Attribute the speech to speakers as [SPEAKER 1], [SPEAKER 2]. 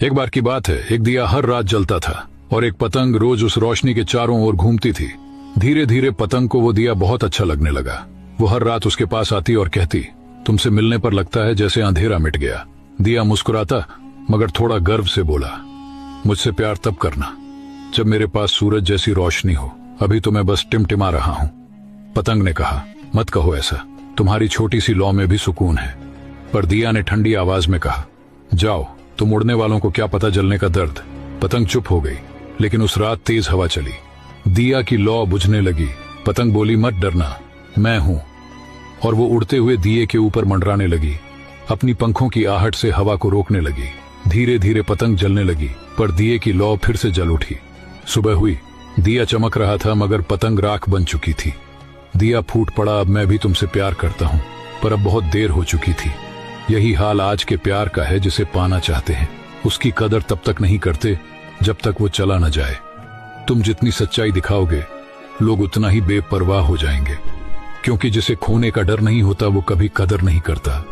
[SPEAKER 1] एक बार की बात है, एक दिया हर रात जलता था और एक पतंग रोज उस रोशनी के चारों ओर घूमती थी। धीरे धीरे पतंग को वो दिया बहुत अच्छा लगने लगा। वो हर रात उसके पास आती और कहती, तुमसे मिलने पर लगता है जैसे अंधेरा मिट गया। दिया मुस्कुराता मगर थोड़ा गर्व से बोला, मुझसे प्यार तब करना जब मेरे पास सूरज जैसी रोशनी हो। अभी तो मैं बस टिमटिमा रहा हूं। पतंग ने कहा, मत कहो ऐसा, तुम्हारी छोटी सी लौ में भी सुकून है। पर दिया ने ठंडी आवाज में कहा, जाओ, तुम उड़ने वालों को क्या पता जलने का दर्द। पतंग चुप हो गई, लेकिन उस रात तेज हवा चली। दिया की लौ बुझने लगी। पतंग बोली, मत डरना, मैं हूं। और वो उड़ते हुए दिए के ऊपर मंडराने लगी, अपनी पंखों की आहट से हवा को रोकने लगी। धीरे धीरे पतंग जलने लगी, पर दिए की लौ फिर से जल उठी। सुबह हुई, दिया चमक रहा था मगर पतंग राख बन चुकी थी। दिया फूट पड़ा, अब मैं भी तुमसे प्यार करता हूं, पर अब बहुत देर हो चुकी थी। यही हाल आज के प्यार का है जिसे पाना चाहते हैं। उसकी कदर तब तक नहीं करते जब तक वो चला न जाए। तुम जितनी सच्चाई दिखाओगे, लोग उतना ही बेपरवाह हो जाएंगे, क्योंकि जिसे खोने का डर नहीं होता वो कभी कदर नहीं करता।